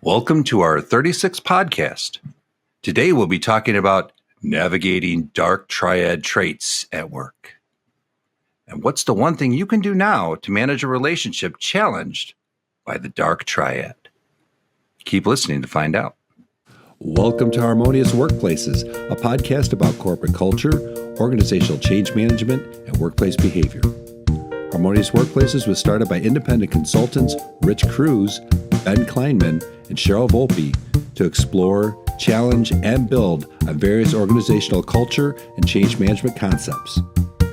Welcome to our 36th podcast. Today we'll be talking about navigating dark triad traits at work. And what's the one thing you can do now to manage a relationship challenged by the dark triad? Keep listening to find out. Welcome to Harmonious Workplaces, a podcast about corporate culture, organizational change management, and workplace behavior. Harmonious Workplaces was started by independent consultants Rich Cruz, Ben Kleinman, and Cheryl Volpe to explore, challenge, and build on various organizational culture and change management concepts.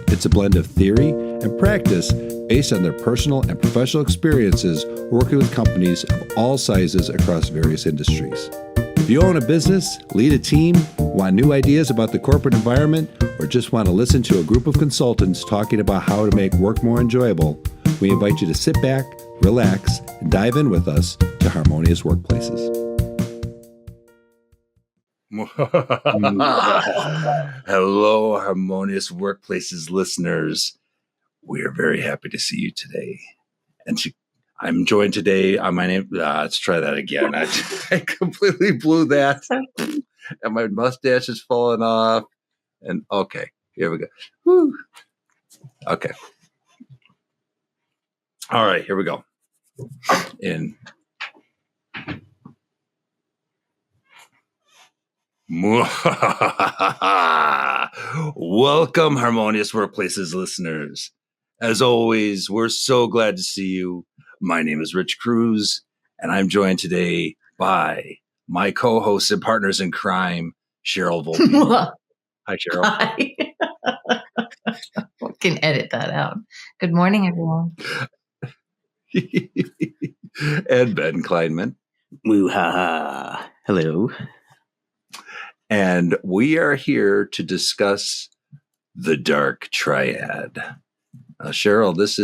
It's a blend of theory and practice based on their personal and professional experiences working with companies of all sizes across various industries. If you own a business, lead a team, want new ideas about the corporate environment, or just want to listen to a group of consultants talking about how to make work more enjoyable, we invite you to sit back, relax, and dive in with us to Harmonious Workplaces. Hello, Harmonious Workplaces listeners. We are very happy to see you today. And I'm joined today on my name. Let's try that again. I completely blew that. And my mustache is falling off. And okay, here we go. Woo. Okay. All right, here we go. Welcome, Harmonious Workplaces listeners. As always, we're so glad to see you. My name is Rich Cruz, and I'm joined today by my co-hosts and partners in crime, Cheryl Volpe. Hi, Cheryl. Hi. We can edit that out. Good morning, everyone. And Ben Kleinman. Woo-ha-ha. Hello. And we are here to discuss the dark triad. Cheryl, this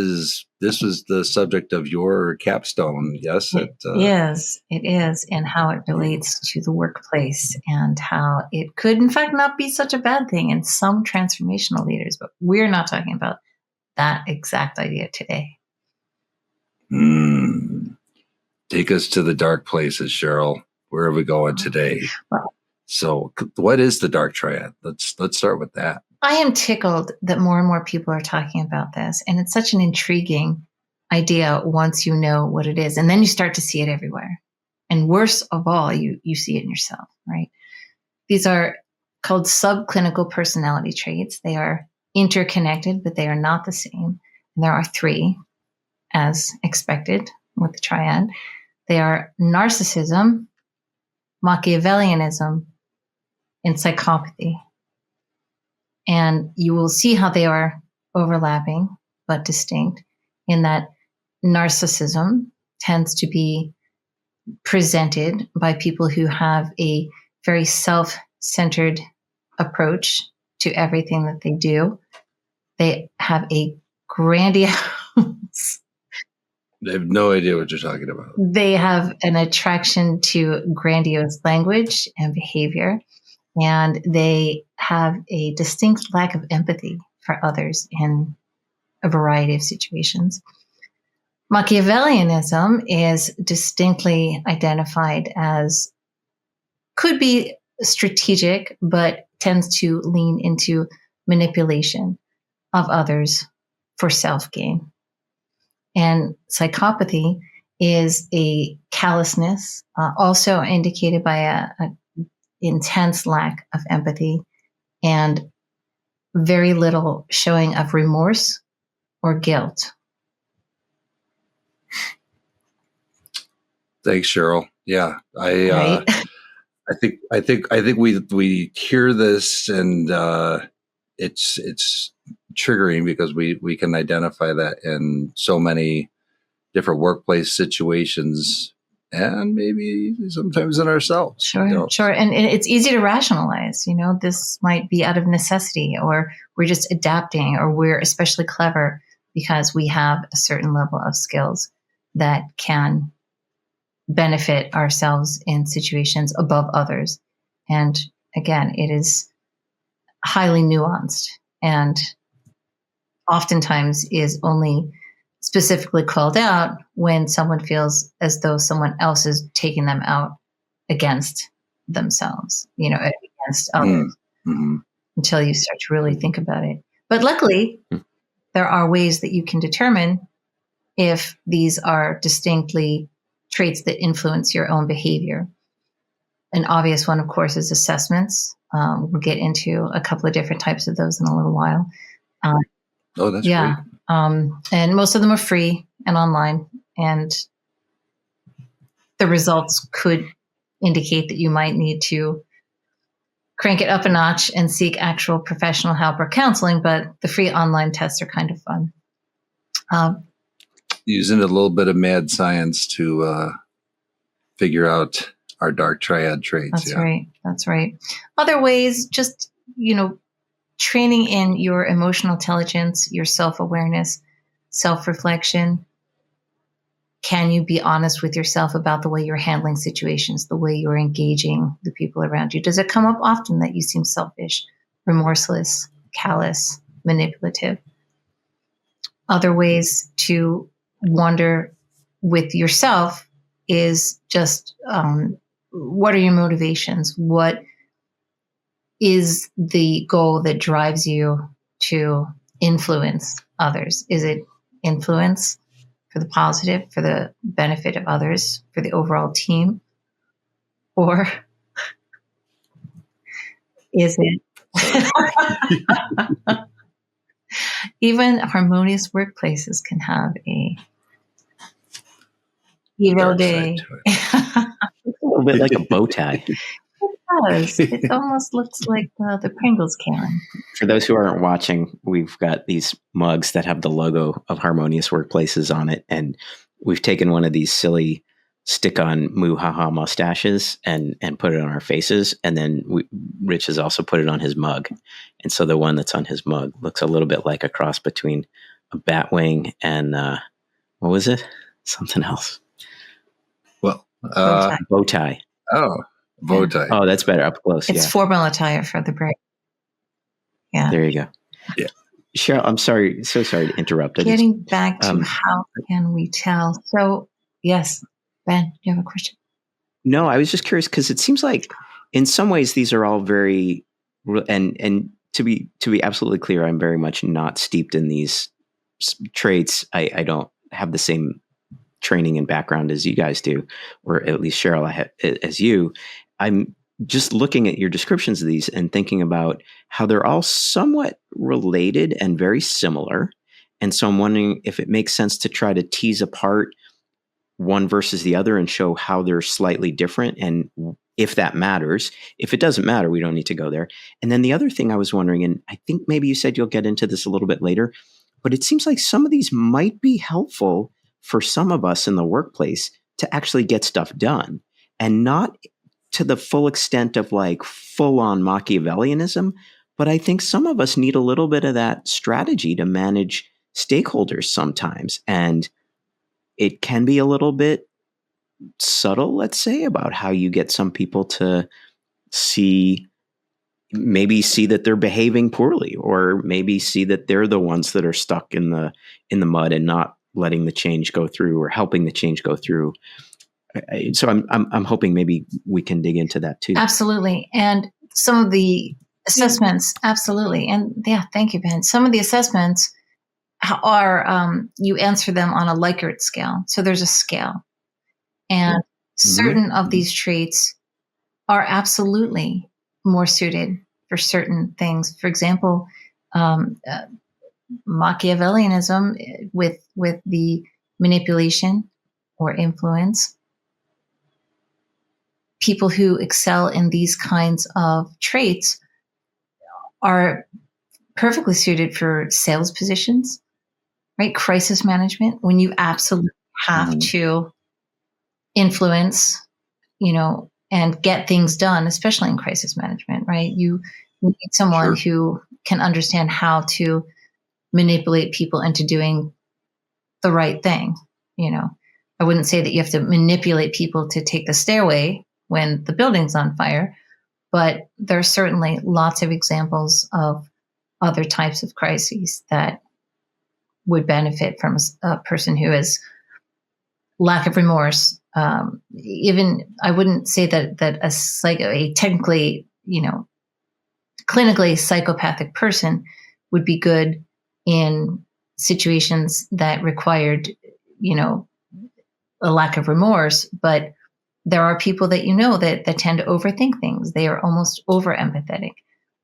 was the subject of your capstone, yes? Yes, it is, and how it relates to the workplace and how it could, in fact, not be such a bad thing in some transformational leaders, but we're not talking about that exact idea today. Take us to the dark places, Cheryl. Where are we going today? Well, so what is the dark triad? Let's start with that. I am tickled that more and more people are talking about this, and it's such an intriguing idea once you know what it is, and then you start to see it everywhere. And worst of all, you see it in yourself, right? These are called subclinical personality traits. They are interconnected, but they are not the same. And there are three, as expected with the triad. They are narcissism, Machiavellianism, and psychopathy. And you will see how they are overlapping but distinct in that narcissism tends to be presented by people who have a very self-centered approach to everything that they do. They have a grandiose... They have no idea what you're talking about. They have an attraction to grandiose language and behavior. And they have a distinct lack of empathy for others in a variety of situations. Machiavellianism is distinctly identified as, could be strategic, but tends to lean into manipulation of others for self-gain. And psychopathy is a callousness, also indicated by a intense lack of empathy and very little showing of remorse or guilt. Thanks, Cheryl. Yeah, I think we hear this, and it's triggering because we can identify that in so many different workplace situations. And maybe sometimes in ourselves. Sure. And it's easy to rationalize, this might be out of necessity, or we're just adapting, or we're especially clever because we have a certain level of skills that can benefit ourselves in situations above others. And again, it is highly nuanced and oftentimes is only specifically called out when someone feels as though someone else is taking them out against themselves, against others, until you start to really think about it. But luckily, there are ways that you can determine if these are distinctly traits that influence your own behavior. An obvious one, of course, is assessments. We'll get into a couple of different types of those in a little while. That's yeah. great. And most of them are free and online. And the results could indicate that you might need to crank it up a notch and seek actual professional help or counseling. But the free online tests are kind of fun. Using a little bit of mad science to figure out our dark triad traits. That's right. That's right. Other ways, just, training in your emotional intelligence, your self-awareness, self-reflection. Can you be honest with yourself about the way you're handling situations, the way you're engaging the people around you? Does it come up often that you seem selfish, remorseless, callous, manipulative? Other ways to wonder with yourself is just what are your motivations? What is the goal that drives you to influence others? Is it influence for the positive, for the benefit of others, for the overall team? Or is it even harmonious workplaces can have a evil day. A little bit like a bow tie. It almost looks like the Pringles can. For those who aren't watching, we've got these mugs that have the logo of Harmonious Workplaces on it. And we've taken one of these silly stick-on moo-ha-ha mustaches and put it on our faces. And then Rich has also put it on his mug. And so the one that's on his mug looks a little bit like a cross between a bat wing and, what was it? Something else. Well, bow tie. Oh, bow tie. Oh, that's better up close. It's formula attire for the break. Yeah. There you go. Yeah. Cheryl, I'm sorry. So sorry to interrupt. Getting back to how can we tell? So, yes, Ben, you have a question? No, I was just curious because it seems like in some ways these are all very, and to be absolutely clear, I'm very much not steeped in these traits. I don't have the same training and background as you guys do, or at least Cheryl, I have as you. I'm just looking at your descriptions of these and thinking about how they're all somewhat related and very similar. And so I'm wondering if it makes sense to try to tease apart one versus the other and show how they're slightly different. And if that matters, if it doesn't matter, we don't need to go there. And then the other thing I was wondering, and I think maybe you said you'll get into this a little bit later, but it seems like some of these might be helpful for some of us in the workplace to actually get stuff done, and not to the full extent of like full on Machiavellianism. But I think some of us need a little bit of that strategy to manage stakeholders sometimes. And it can be a little bit subtle, let's say, about how you get some people to maybe see that they're behaving poorly, or maybe see that they're the ones that are stuck in the mud and not letting the change go through, or helping the change go through. So I'm hoping maybe we can dig into that too. Absolutely. And some of the assessments, absolutely. And yeah, thank you, Ben. Some of the assessments are, you answer them on a Likert scale. So there's a scale. And certain of these traits are absolutely more suited for certain things. For example, Machiavellianism with the manipulation or influence. People who excel in these kinds of traits are perfectly suited for sales positions, right? Crisis management, when you absolutely have to influence, and get things done, especially in crisis management, right? You need someone who can understand how to manipulate people into doing the right thing. I wouldn't say that you have to manipulate people to take the stairway when the building's on fire, but there are certainly lots of examples of other types of crises that would benefit from a person who has lack of remorse. Even I wouldn't say that a technically, clinically psychopathic person would be good in situations that required, a lack of remorse. But there are people that that tend to overthink things. They are almost over empathetic.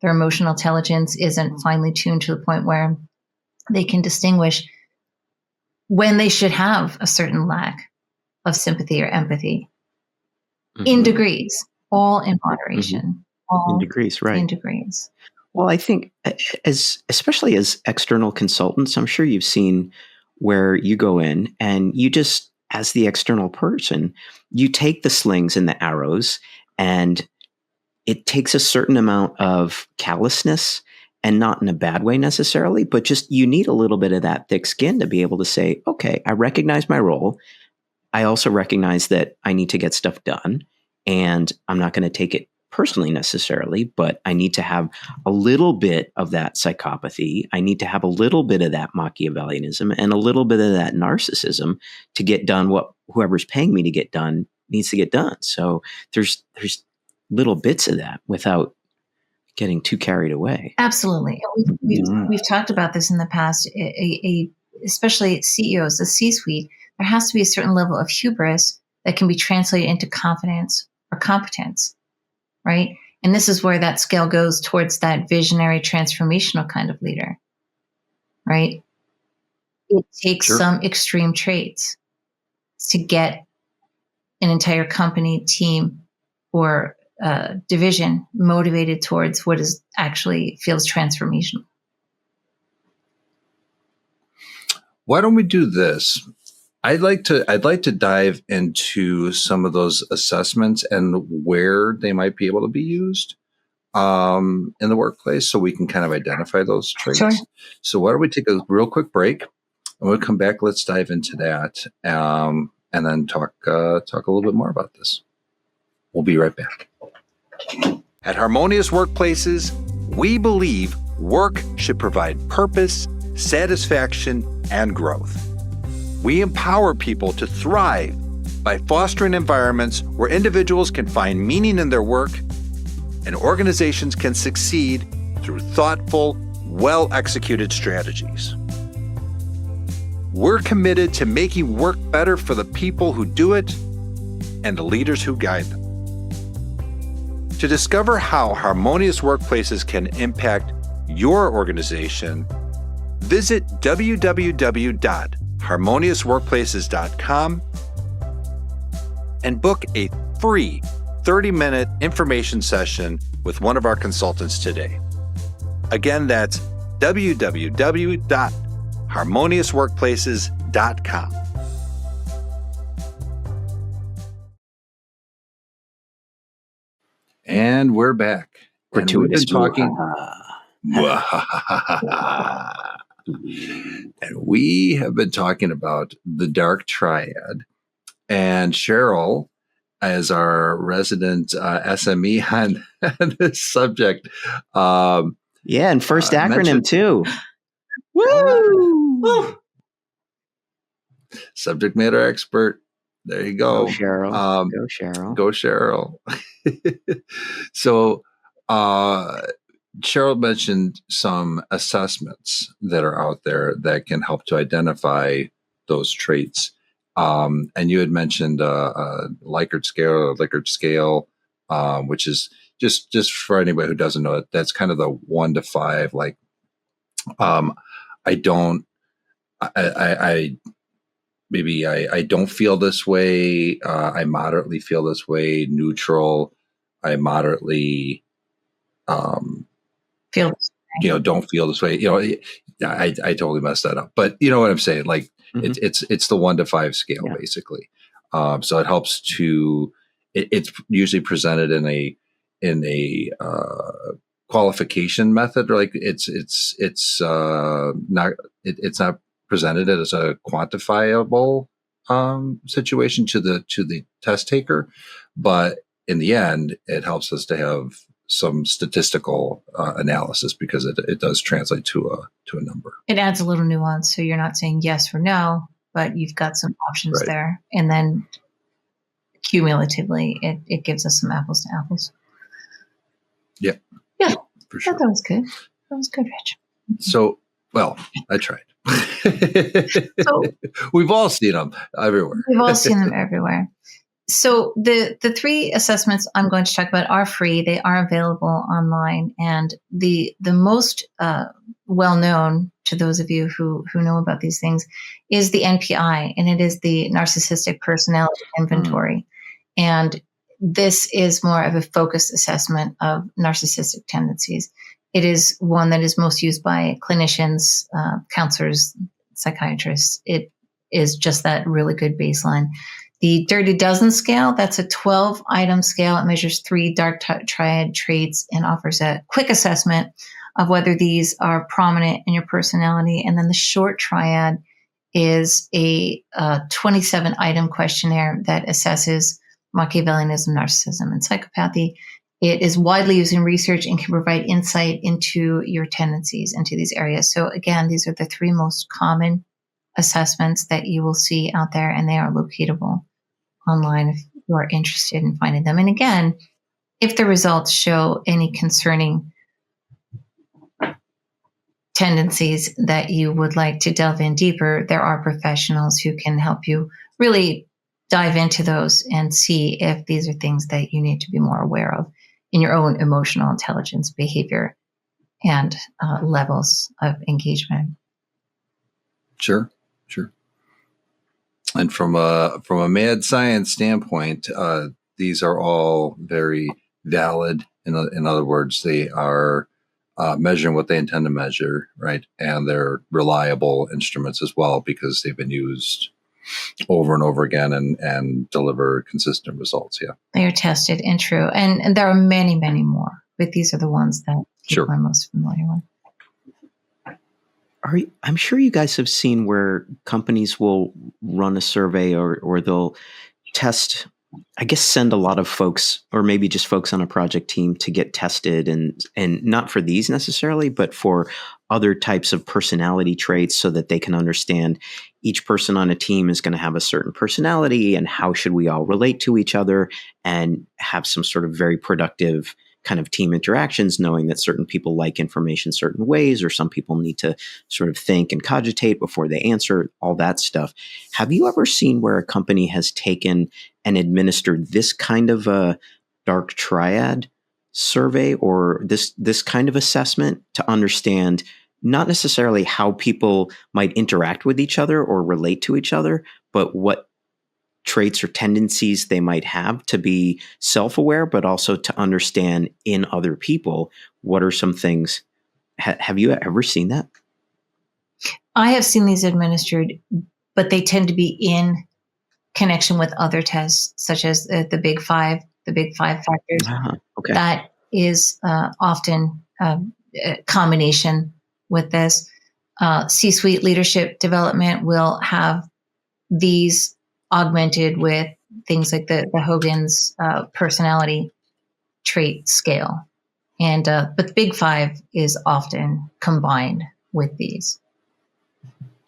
Their emotional intelligence isn't finely tuned to the point where they can distinguish when they should have a certain lack of sympathy or empathy in degrees, all in moderation, all in degrees, right? In degrees. Well, I think especially as external consultants, I'm sure you've seen where you go in and you just, as the external person, you take the slings and the arrows, and it takes a certain amount of callousness, and not in a bad way necessarily, but just you need a little bit of that thick skin to be able to say, okay, I recognize my role. I also recognize that I need to get stuff done, and I'm not going to take it personally necessarily, but I need to have a little bit of that psychopathy. I need to have a little bit of that Machiavellianism and a little bit of that narcissism to get done what whoever's paying me to get done needs to get done. So there's little bits of that without getting too carried away. Absolutely. We've talked about this in the past, especially CEOs, the C-suite. There has to be a certain level of hubris that can be translated into confidence or competence, right? And this is where that scale goes towards that visionary, transformational kind of leader, right? It takes some extreme traits to get an entire company, team, or division motivated towards what is actually feels transformational. Why don't we do this? I'd like to dive into some of those assessments and where they might be able to be used in the workplace, so we can kind of identify those traits. Sure. So why don't we take a real quick break, and when we come back, let's dive into that, and then talk a little bit more about this. We'll be right back. At Harmonious Workplaces, we believe work should provide purpose, satisfaction, and growth. We empower people to thrive by fostering environments where individuals can find meaning in their work and organizations can succeed through thoughtful, well-executed strategies. We're committed to making work better for the people who do it and the leaders who guide them. To discover how Harmonious Workplaces can impact your organization, visit www.harmoniousworkplaces.com and book a free 30-minute information session with one of our consultants today. Again, that's www.harmoniousworkplaces.com. And we're back. Gratuitous. And we've been talking. And we have been talking about the Dark Triad. And Cheryl, as our resident SME on this subject. And first acronym too. Woo! Subject matter expert. There you go. Go, Cheryl. Go, Cheryl. Go, Cheryl. So, Cheryl mentioned some assessments that are out there that can help to identify those traits. And you had mentioned a Likert scale, which is just for anybody who doesn't know it, that's kind of the 1 to 5. Like, I don't feel this way. I moderately feel this way. Neutral. I moderately, don't feel this way. I totally messed that up, but you know what I'm saying? Like, it's the 1 to 5 scale, basically. So it helps to, it's usually presented in a qualification method. Like it's not presented as a quantifiable situation to the test taker, but in the end, it helps us to have some statistical analysis because it does translate to a number. It adds a little nuance, so you're not saying yes or no, but you've got some options Right. there, and then cumulatively, it gives us some apples to apples. Yeah, for sure. That was good. That was good, Rich. So, well, I tried. So we've all seen them everywhere. We've all seen them everywhere. So the three assessments I'm going to talk about are free. They are available online, and the most well known to those of you who know about these things is the NPI, and it is the Narcissistic Personality Inventory. And this is more of a focused assessment of narcissistic tendencies. It is one that is most used by clinicians, counselors, psychiatrists. It is just that really good baseline. The Dirty Dozen scale, that's a 12-item scale. It measures 3 dark triad traits and offers a quick assessment of whether these are prominent in your personality. And then the Short Triad is a 27-item questionnaire that assesses Machiavellianism, narcissism, and psychopathy. It is widely used in research and can provide insight into your tendencies into these areas. So again, these are the 3 most common assessments that you will see out there, and they are locatable online if you are interested in finding them. And again, if the results show any concerning tendencies that you would like to delve in deeper, there are professionals who can help you really dive into those and see if these are things that you need to be more aware of in your own emotional intelligence, behavior, and levels of engagement. Sure. And from a mad science standpoint, these are all very valid. In other words, they are measuring what they intend to measure, right? And they're reliable instruments as well because they've been used over and over again and deliver consistent results. Yeah, they are tested and true, and there are many, many more, but these are the ones that people are most familiar with. I'm sure you guys have seen where companies will run a survey or they'll test, I guess, send a lot of folks or maybe just folks on a project team to get tested and not for these necessarily, but for other types of personality traits so that they can understand each person on a team is going to have a certain personality and how should we all relate to each other and have some sort of very productive kind of team interactions, knowing that certain people like information certain ways, or some people need to sort of think and cogitate before they answer, all that stuff. Have you ever seen where a company has taken and administered this kind of a dark triad survey or this kind of assessment to understand not necessarily how people might interact with each other or relate to each other, but what traits or tendencies they might have to be self-aware, but also to understand in other people, what are some things? Have you ever seen that? I have seen these administered, but they tend to be in connection with other tests, such as the Big Five factors. Okay. That is often a combination with this. C-suite leadership development will have these augmented with things like the Hogan's personality trait scale. And but the Big Five is often combined with these.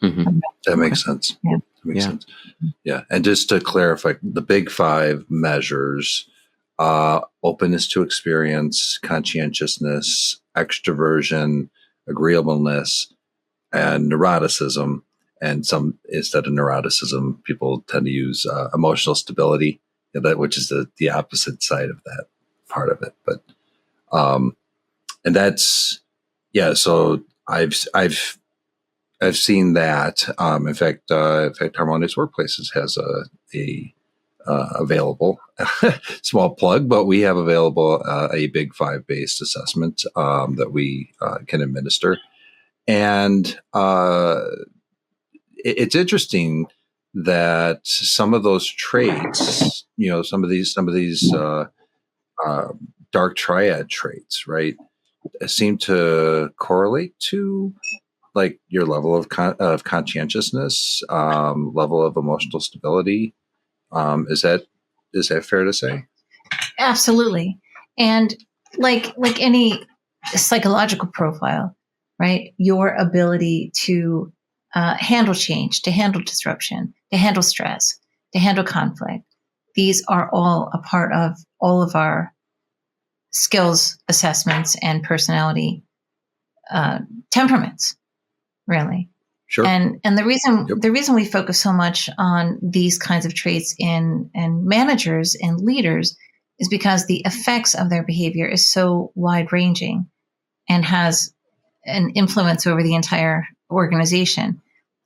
Mm-hmm. That makes sense. Yeah. That makes sense. Yeah. And just to clarify, the Big Five measures openness to experience, conscientiousness, extroversion, agreeableness, and neuroticism. And some, instead of neuroticism, people tend to use emotional stability, which is the opposite side of that part of it. But and that's so I've seen that. In fact, Harmonious Workplaces has a available small plug, but we have available a Big Five based assessment that we can administer, and it's interesting that some of those traits, some of these dark triad traits, right, seem to correlate to like your level of conscientiousness, level of emotional stability. Is that fair to say? Absolutely. And like any psychological profile, right? Your ability to handle change, to handle disruption, to handle stress, to handle conflict. These are all a part of all of our skills assessments and personality temperaments, really. Sure. And the reason Yep. the reason we focus so much on these kinds of traits in managers and leaders is because the effects of their behavior is so wide ranging and has an influence over the entire organization.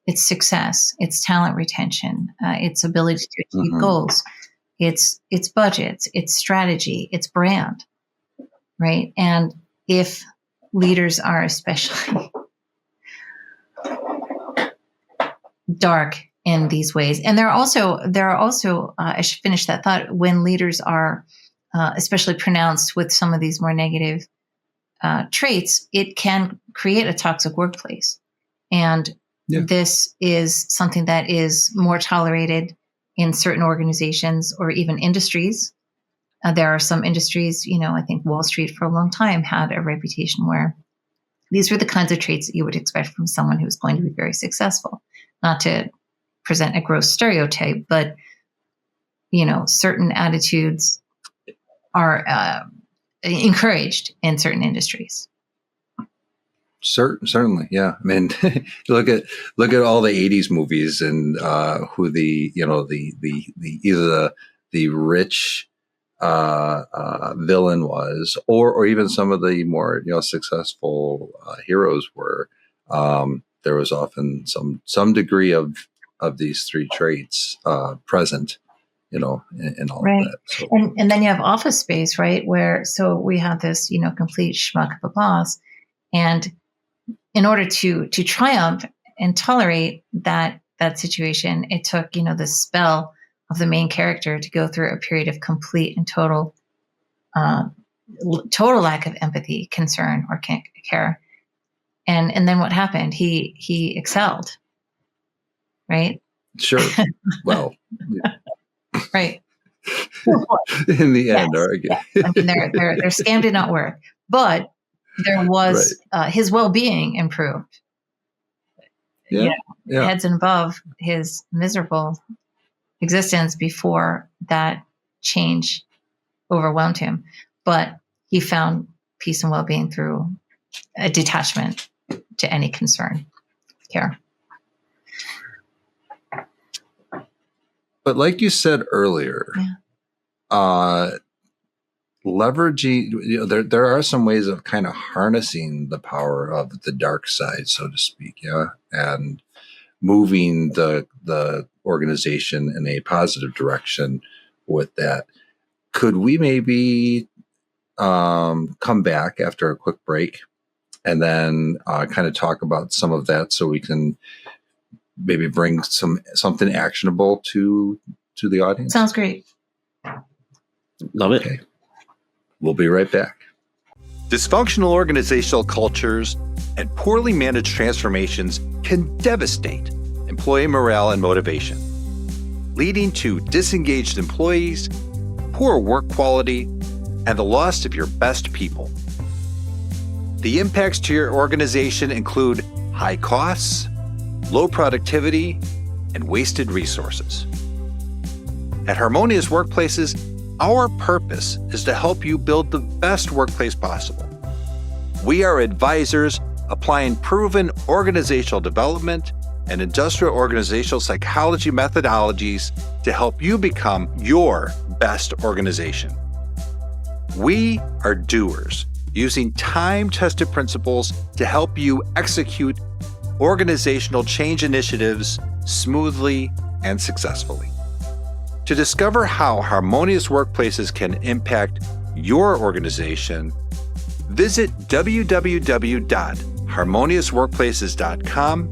Its success, its talent retention, its ability to achieve goals, its budgets, its strategy, its brand, right? And if leaders are especially dark in these ways, and there are also I should finish that thought, when leaders are especially pronounced with some of these more negative traits, it can create a toxic workplace. And this is something that is more tolerated in certain organizations or even industries. There are some industries, I think Wall Street for a long time had a reputation where these were the kinds of traits that you would expect from someone who was going to be very successful. Not to present a gross stereotype, but, certain attitudes are encouraged in certain industries. Certainly, yeah. I mean, look at all the '80s movies and who the either the rich villain was, or even some of the more successful heroes were. There was often some degree of these three traits present, in all right. of that. So. And then you have Office Space, right? So we have this complete schmuck of a boss, and in order to triumph and tolerate that situation, it took the spell of the main character to go through a period of complete and total lack of empathy, concern, or care. And then what happened? He excelled, right? Sure. Well, right. In the end, yes. I mean, their scam did not work, but there was his well-being improved. Heads and above his miserable existence before that change overwhelmed him. But he found peace and well-being through a detachment to any concern, care. But like you said earlier, leveraging, there are some ways of kind of harnessing the power of the dark side, so to speak, and moving the organization in a positive direction with that. Could we maybe come back after a quick break and then kind of talk about some of that, so we can maybe bring something actionable to the audience? Sounds great. Love it. Okay. We'll be right back. Dysfunctional organizational cultures and poorly managed transformations can devastate employee morale and motivation, leading to disengaged employees, poor work quality, and the loss of your best people. The impacts to your organization include high costs, low productivity, and wasted resources. At Harmonious Workplaces, our purpose is to help you build the best workplace possible. We are advisors applying proven organizational development and industrial organizational psychology methodologies to help you become your best organization. We are doers, using time-tested principles to help you execute organizational change initiatives smoothly and successfully. To discover how Harmonious Workplaces can impact your organization, visit www.harmoniousworkplaces.com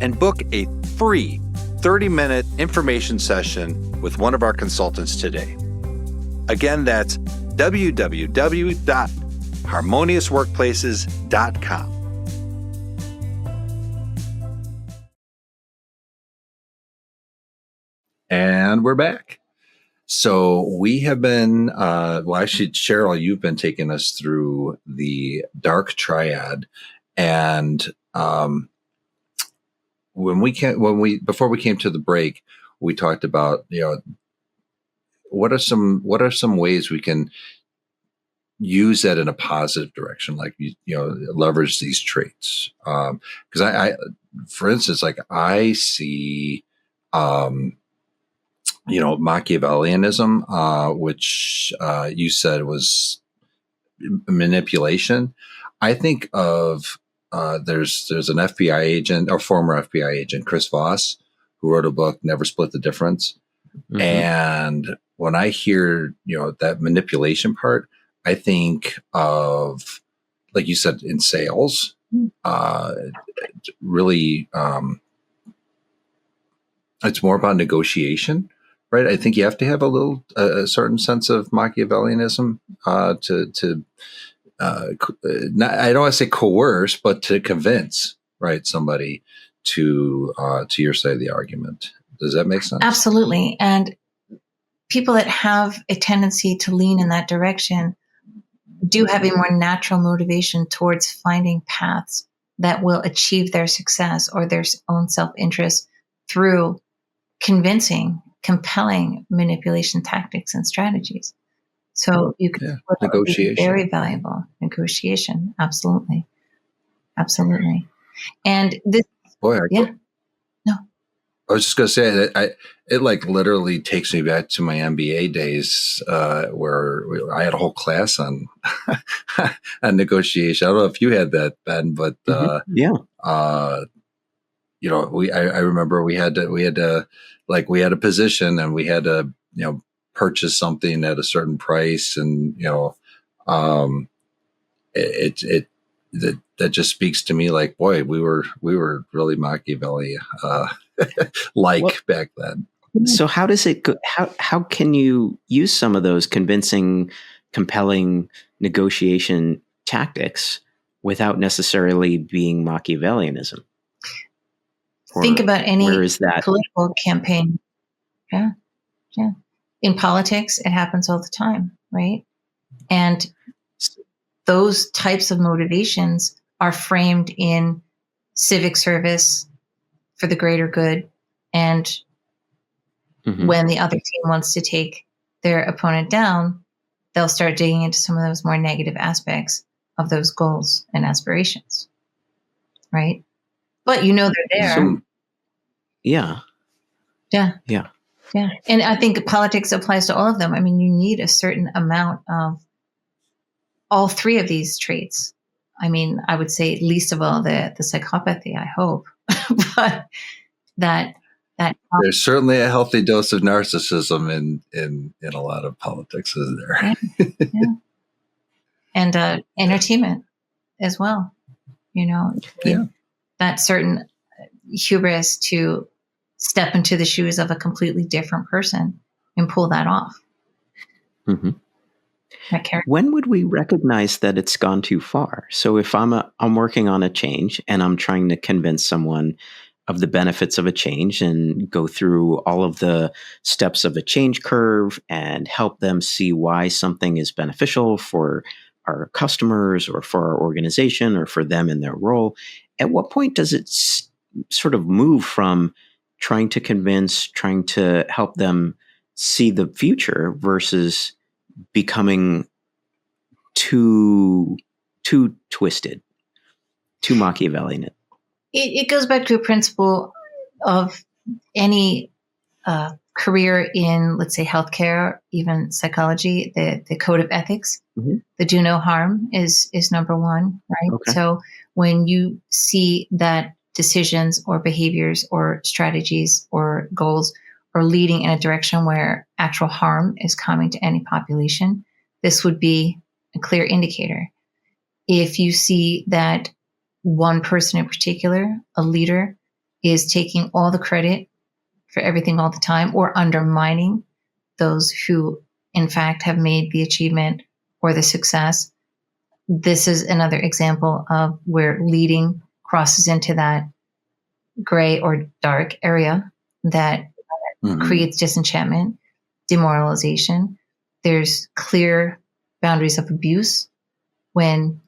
and book a free 30-minute information session with one of our consultants today. Again, that's www.harmoniousworkplaces.com. And we're back. So we have been, well, actually, Cheryl, you've been taking us through the Dark Triad, and before we came to the break, we talked about, what are some ways we can use that in a positive direction, like leverage these traits. Because I, for instance, like I see, Machiavellianism, which you said was manipulation. I think of there's an FBI agent or former FBI agent, Chris Voss, who wrote a book, Never Split the Difference. Mm-hmm. And when I hear, that manipulation part, I think of, like you said, in sales, really, it's more about negotiation, right? I think you have to have a certain sense of Machiavellianism to not, I don't want to say coerce, but to convince, right, somebody to your side of the argument. Does that make sense? Absolutely. And people that have a tendency to lean in that direction do have a more natural motivation towards finding paths that will achieve their success or their own self-interest through convincing, compelling manipulation tactics and strategies. So you can negotiation, very valuable negotiation. Absolutely. Absolutely. And this, I was just going to say that it like literally takes me back to my MBA days, where I had a whole class on on negotiation. I don't know if you had that, Ben, but I remember we had a position and we had to purchase something at a certain price, and that just speaks to me like, boy, we were really Machiavelli back then. So how does it go? How can you use some of those convincing, compelling negotiation tactics without necessarily being Machiavellianism? Think about any political campaign. Yeah. In politics, it happens all the time, right? And those types of motivations are framed in civic service for the greater good. And when the other team wants to take their opponent down, they'll start digging into some of those more negative aspects of those goals and aspirations, right? But they're there. Yeah. And I think politics applies to all of them. I mean, you need a certain amount of all three of these traits. I mean, I would say least of all the psychopathy, I hope. But that there's certainly a healthy dose of narcissism in a lot of politics, isn't there? Yeah. And entertainment as well. That certain hubris to step into the shoes of a completely different person and pull that off. Mm-hmm. When would we recognize that it's gone too far? So if I'm working on a change and I'm trying to convince someone of the benefits of a change and go through all of the steps of a change curve and help them see why something is beneficial for our customers or for our organization or for them in their role, at what point does it sort of move from trying to convince, trying to help them see the future versus becoming too twisted, too Machiavellian? It goes back to a principle of any career in, let's say, healthcare, even psychology, the code of ethics. Mm-hmm. The do no harm is number one, right? Okay. So when you see that decisions or behaviors or strategies or goals are leading in a direction where actual harm is coming to any population, this would be a clear indicator. If you see that one person in particular, a leader, is taking all the credit for everything all the time or undermining those who, in fact, have made the achievement or the success, this is another example of where leading crosses into that gray or dark area that creates disenchantment, demoralization. There's clear boundaries of abuse when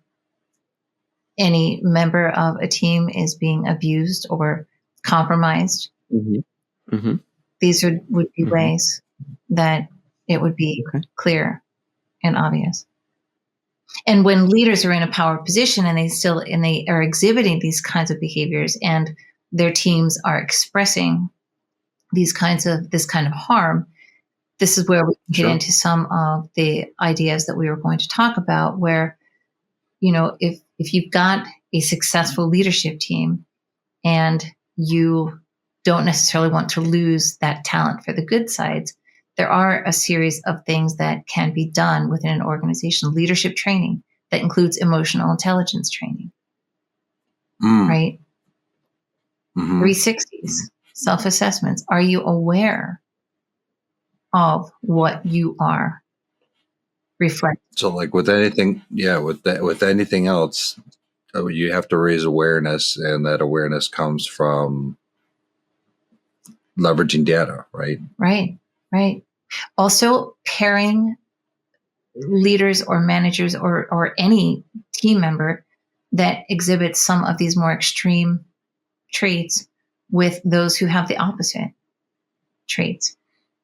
any member of a team is being abused or compromised. Mm-hmm. Mm-hmm. These would be Mhm. ways that it would be Okay. clear and obvious. And when leaders are in a power position and they are exhibiting these kinds of behaviors, and their teams are expressing this kind of harm, this is where we get Sure. into some of the ideas that we were going to talk about, where, if you've got a successful leadership team and you don't necessarily want to lose that talent for the good sides, there are a series of things that can be done within an organization. Leadership training that includes emotional intelligence training, right? Mm-hmm. 360s, self-assessments. Are you aware of what you are reflecting? So, like with anything, with anything else, you have to raise awareness, and that awareness comes from leveraging data, right? Right. Also, pairing leaders or managers or any team member that exhibits some of these more extreme traits with those who have the opposite traits.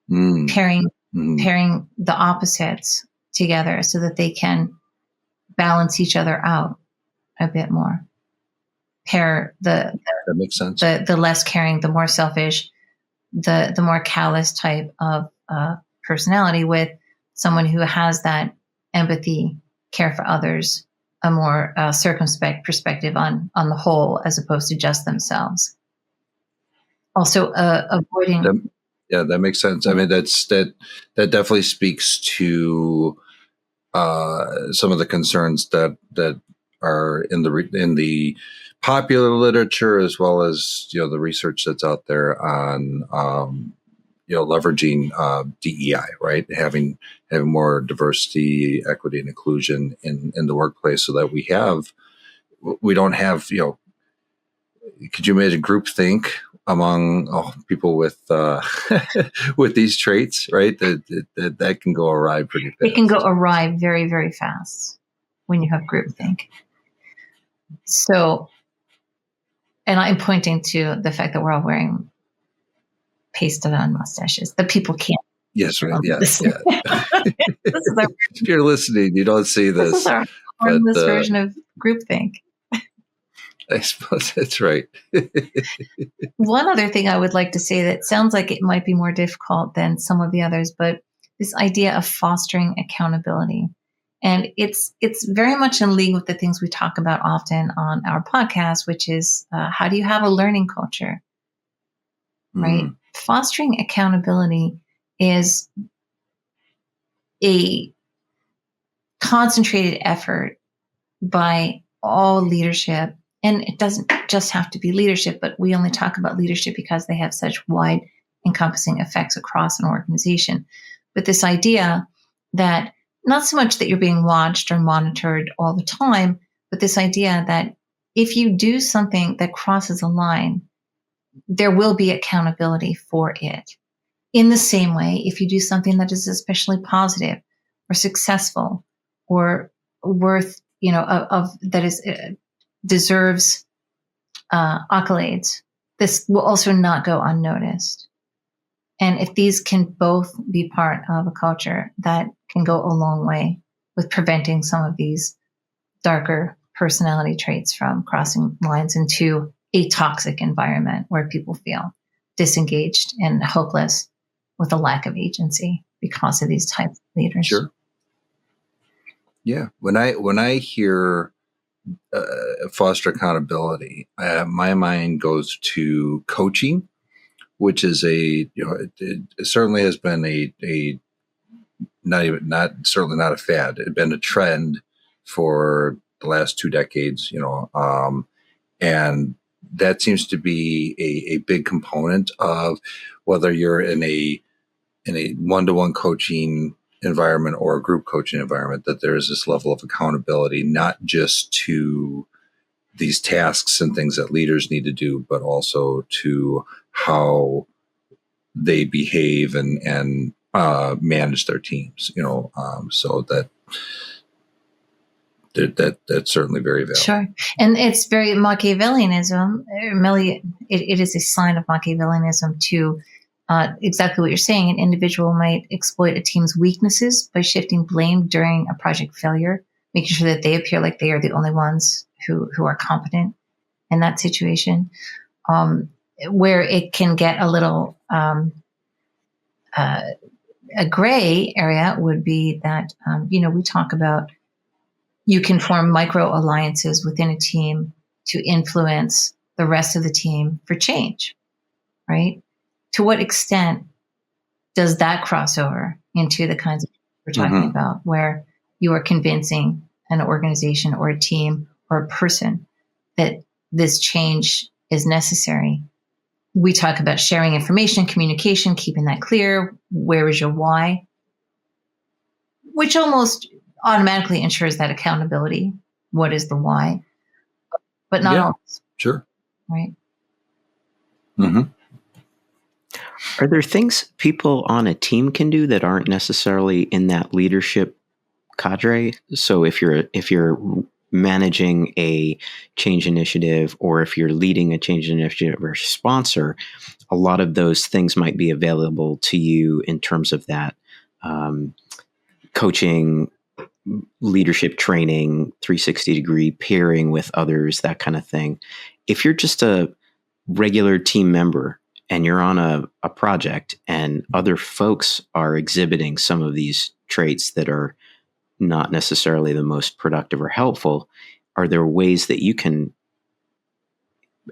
Pairing the opposites together so that they can balance each other out a bit more. Pair That makes sense. the less caring, the more selfish, the more callous type of personality with someone who has that empathy, care for others, a more circumspect perspective on the whole as opposed to just themselves. Also, avoiding. That makes sense. I mean, that definitely speaks to some of the concerns that are in the popular literature, as well as the research that's out there on leveraging DEI, right? Having more diversity, equity, and inclusion in the workplace, so that we don't have could you imagine groupthink among people with with these traits, right? That can go awry pretty fast. It can go awry very, very fast when you have groupthink. So, and I'm pointing to the fact that we're all wearing pasted on mustaches that people can't. Yes, right. Yeah. This is our, If you're listening, you don't see this. This is our harmless version of groupthink. I suppose that's right. One other thing I would like to say that sounds like it might be more difficult than some of the others, but this idea of fostering accountability. And it's very much in league with the things we talk about often on our podcast, which is how do you have a learning culture, right? Fostering accountability is a concentrated effort by all leadership. And it doesn't just have to be leadership, but we only talk about leadership because they have such wide encompassing effects across an organization. But this idea that not so much that you're being watched or monitored all the time, but this idea that if you do something that crosses a line, there will be accountability for it. In the same way, if you do something that is especially positive or successful or worth, that is deserves accolades, this will also not go unnoticed. And if these can both be part of a culture, that can go a long way with preventing some of these darker personality traits from crossing lines into a toxic environment where people feel disengaged and hopeless with a lack of agency because of these types of leaders. Sure. Yeah. When I hear foster accountability, my mind goes to coaching, which is it certainly has been a certainly not a fad. It's been a trend for the last 2 decades, and that seems to be a big component of whether you're in a one-to-one coaching environment or a group coaching environment, that there is this level of accountability, not just to these tasks and things that leaders need to do, but also to how they behave and manage their teams. So that's certainly very valid. Sure. And it's very Machiavellianism. It is a sign of Machiavellianism to exactly what you're saying. An individual might exploit a team's weaknesses by shifting blame during a project failure, making sure that they appear like they are the only ones who are competent in that situation. Where it can get a little a gray area would be that, we talk about you can form micro alliances within a team to influence the rest of the team for change, right? To what extent does that cross over into the kinds of we're talking about, where you are convincing an organization or a team or a person that this change is necessary? We talk about sharing information, communication, keeping that clear. Where is your why? Which almost automatically ensures that accountability. What is the why? But not always. Sure. Right. Are there things people on a team can do that aren't necessarily in that leadership cadre? So if you're managing a change initiative, or if you're leading a change initiative or sponsor, a lot of those things might be available to you in terms of that coaching, leadership training, 360-degree peering with others, that kind of thing. If you're just a regular team member and you're on a project and other folks are exhibiting some of these traits that are not necessarily the most productive or helpful, are there ways that you can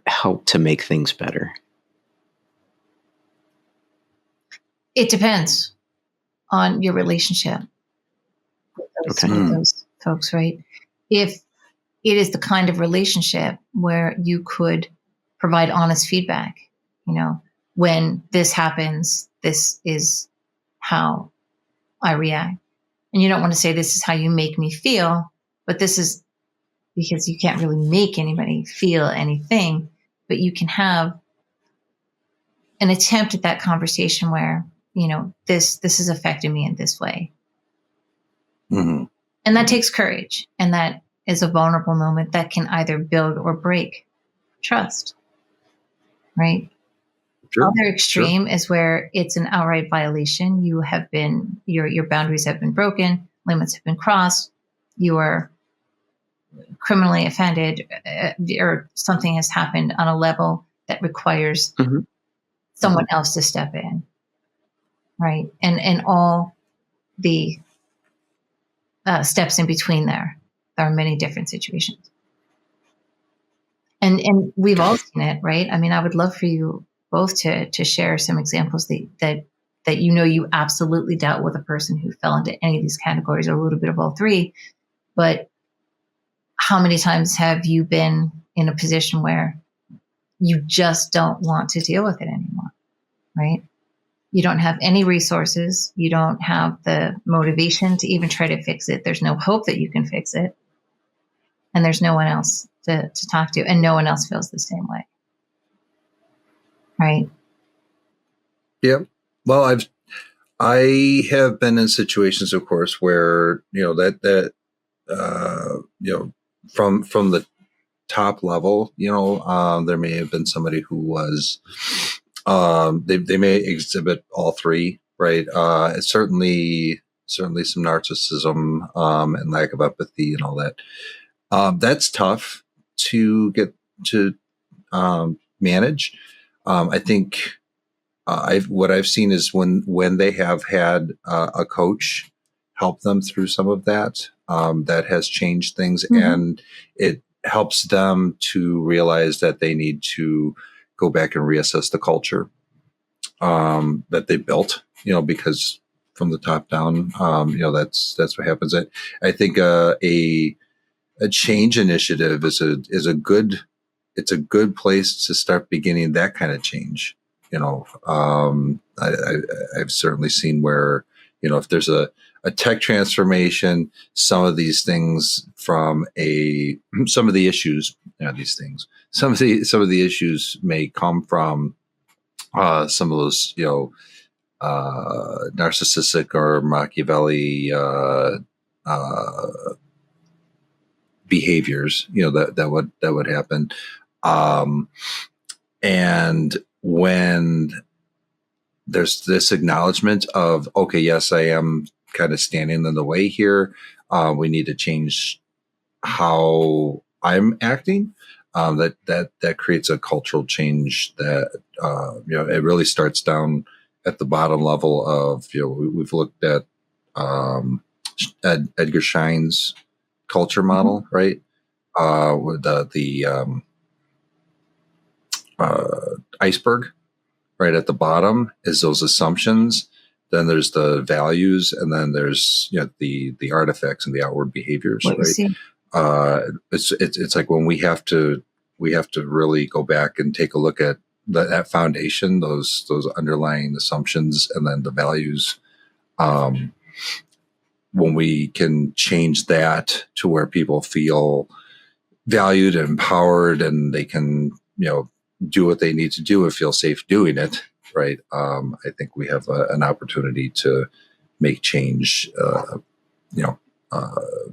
help to make things better? It depends on your relationship with those folks, right? If it is the kind of relationship where you could provide honest feedback, when this happens, this is how I react. And you don't want to say, this is how you make me feel, but this is because you can't really make anybody feel anything, but you can have an attempt at that conversation where, this is affecting me in this way. And that takes courage. And that is a vulnerable moment that can either build or break trust, right? Sure. Other extreme is where it's an outright violation. You have been, your boundaries have been broken, limits have been crossed, you are criminally offended, or something has happened on a level that requires someone else to step in, right? And all the steps in between there are many different situations. And we've all seen it, right? I mean, I would love for you both to share some examples that you absolutely dealt with a person who fell into any of these categories, or a little bit of all three. But how many times have you been in a position where you just don't want to deal with it anymore, right? You don't have any resources. You don't have the motivation to even try to fix it. There's no hope that you can fix it. And there's no one else to talk to, and no one else feels the same way. Right. Yeah. Well, I have been in situations, of course, where, from the top level, there may have been somebody who was, they may exhibit all three, right? It's certainly some narcissism, and lack of empathy and all that. That's tough to get to, manage. I think, what I've seen is when they have had a coach help them through some of that, that has changed things, and it helps them to realize that they need to go back and reassess the culture that they built, because from the top down, that's what happens. I think a change initiative is a good place to start beginning that kind of change. I've certainly seen where, if there's a tech transformation, some of these things some of the issues, some of the issues may come from, some of those, narcissistic or Machiavelli behaviors, that would happen. And when there's this acknowledgement of, okay, yes, I am kind of standing in the way here. We need to change how I'm acting. That creates a cultural change that, it really starts down at the bottom level of, we've looked at Edgar Schein's culture model, right? With the iceberg right at the bottom is those assumptions. Then there's the values, and then there's the artifacts and the outward behaviors, What you right? see. It's like when we have to really go back and take a look at that foundation, those underlying assumptions, and then the values. When we can change that to where people feel valued and empowered, and they can do what they need to do and feel safe doing it, right? I think we have an opportunity to make change,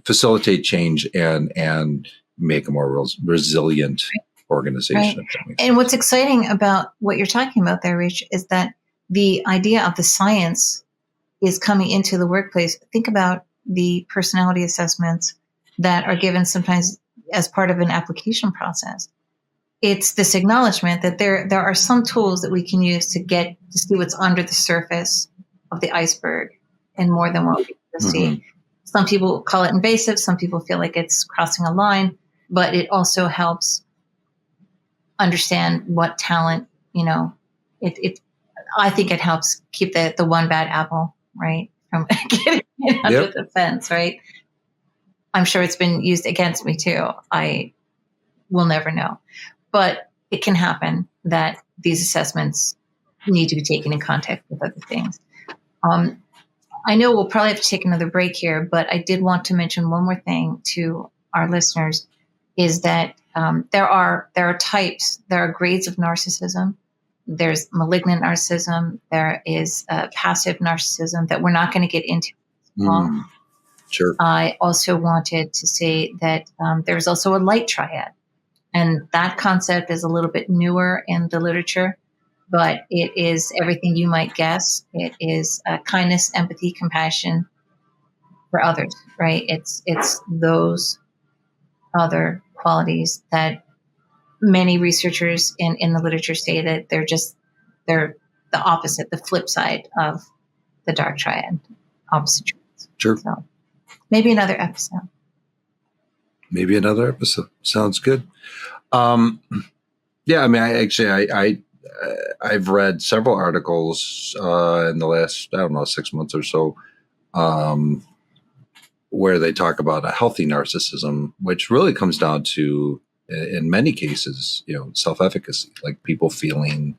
facilitate change, and make a more resilient organization. Right. And what's exciting about what you're talking about there, Rich, is that the idea of the science is coming into the workplace. Think about the personality assessments that are given sometimes as part of an application process. It's this acknowledgement that there are some tools that we can use to get to see what's under the surface of the iceberg and more than what we can see. Some people call it invasive. Some people feel like it's crossing a line, but it also helps understand what talent, I think it helps keep the one bad apple, right, from getting under the fence, right? I'm sure it's been used against me too. I will never know. But it can happen that these assessments need to be taken in context with other things. I know we'll probably have to take another break here, but I did want to mention one more thing to our listeners, is that there are types, there are grades of narcissism. There's malignant narcissism. There is passive narcissism that we're not going to get into. Sure. I also wanted to say that there's also a light triad. And that concept is a little bit newer in the literature, but it is everything you might guess. It is kindness, empathy, compassion for others, right? It's those other qualities that many researchers in the literature say that they're the opposite, the flip side of the dark triad, opposite traits. Sure. So maybe another episode. Sounds good. Yeah, I mean, I've read several articles in the last, 6 months or so, where they talk about a healthy narcissism, which really comes down to, in many cases, self-efficacy, like people feeling,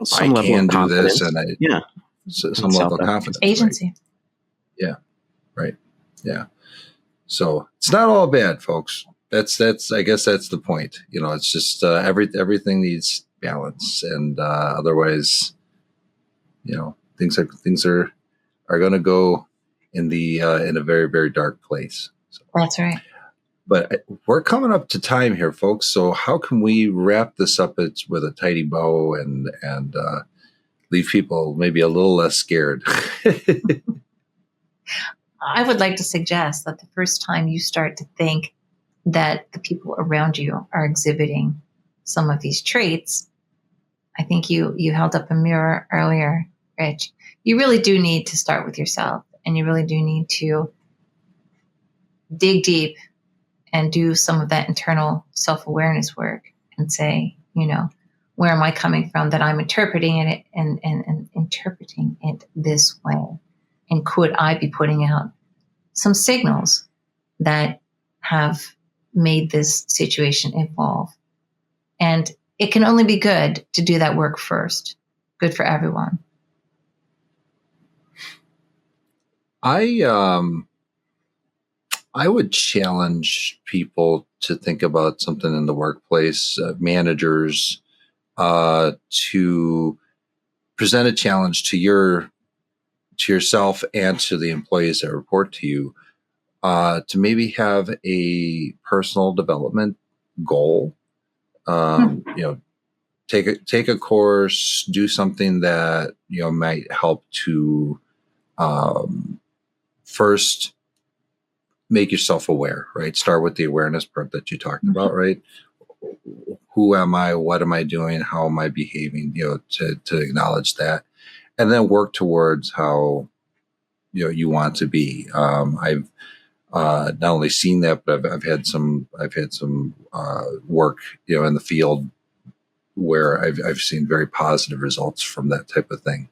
some I level can of do confidence. this, some level of confidence, agency. Right? Yeah, right. Yeah. So it's not all bad, folks. That's I guess that's the point. It's just everything needs balance, and otherwise, things are going to go in a very, very dark place. So, that's right. But we're coming up to time here, folks. So how can we wrap this up with a tidy bow and leave people maybe a little less scared? I would like to suggest that the first time you start to think that the people around you are exhibiting some of these traits, I think you held up a mirror earlier, Rich. You really do need to start with yourself, and you really do need to dig deep and do some of that internal self-awareness work and say, where am I coming from that I'm interpreting it and interpreting it this way? And could I be putting out some signals that have made this situation evolve? And it can only be good to do that work first. Good for everyone. I would challenge people to think about something in the workplace, managers, to present a challenge to yourself and to the employees that report to you, to maybe have a personal development goal. Take a course, do something that might help to first make yourself aware, right? Start with the awareness part that you talked about, right? Who am I? What am I doing? How am I behaving? To acknowledge that, and then work towards how you want to be. I've not only seen that, but I've had some work in the field where I've seen very positive results from that type of thing.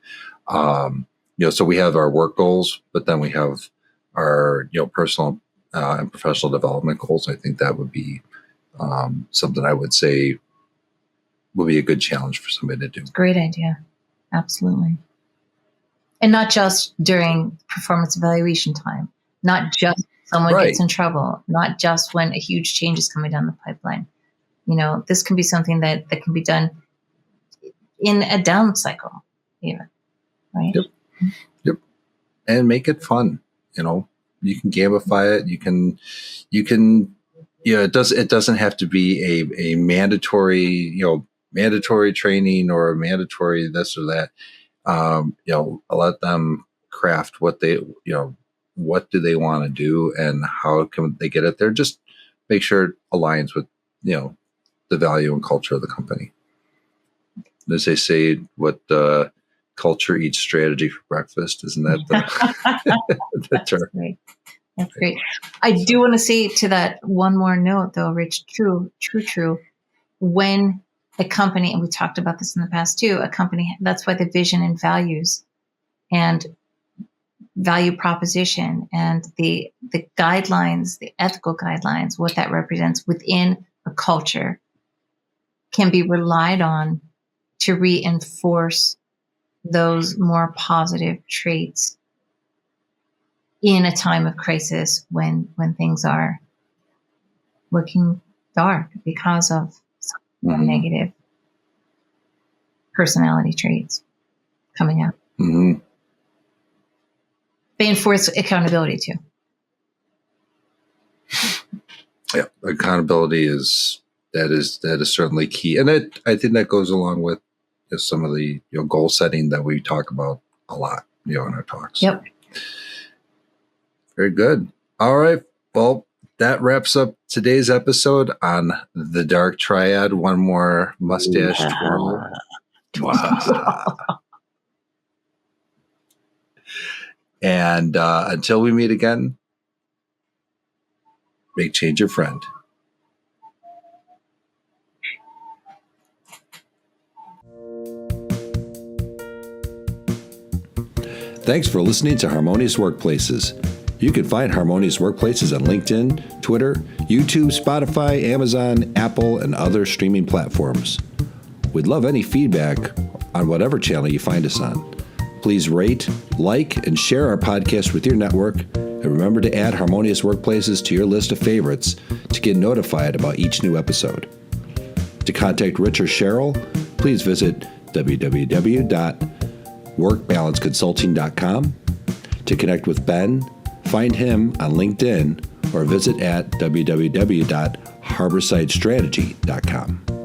So we have our work goals, but then we have our personal and professional development goals. I think that would be something I would say would be a good challenge for somebody to do. Great idea. Absolutely. And not just during performance evaluation time, not just someone gets in trouble, not just when a huge change is coming down the pipeline. This can be something that can be done in a down cycle even, right? Yep. And make it fun. You can gamify it. You can it doesn't have to be a mandatory training or a mandatory this or that. Let them craft what what do they want to do and how can they get it there. Just make sure it aligns with, the value and culture of the company. As they say, what culture eats strategy for breakfast. Isn't that the term? That's great. That's great. I do want to say to that one more note though, Rich, true. When a company, and we talked about this in the past too, a company, that's why the vision and values and value proposition and the guidelines, the ethical guidelines, what that represents within a culture can be relied on to reinforce those more positive traits in a time of crisis when things are looking dark because of some negative personality traits coming out. Mm-hmm. They enforce accountability too. Yeah, accountability is certainly key, and I think that goes along with some of the goal setting that we talk about a lot, in our talks. Yep. Very good. All right. Well, that wraps up today's episode on the Dark Triad. One more mustache twirl. Wow. And until we meet again, make change your friend. Thanks for listening to Harmonious Workplaces. You can find Harmonious Workplaces on LinkedIn, Twitter, YouTube, Spotify, Amazon, Apple, and other streaming platforms. We'd love any feedback on whatever channel you find us on. Please rate, like, and share our podcast with your network, and remember to add Harmonious Workplaces to your list of favorites to get notified about each new episode. To contact Rich or Cheryl, please visit www.workbalanceconsulting.com. To connect with Ben, find him on LinkedIn or visit at www.harborsidestrategy.com.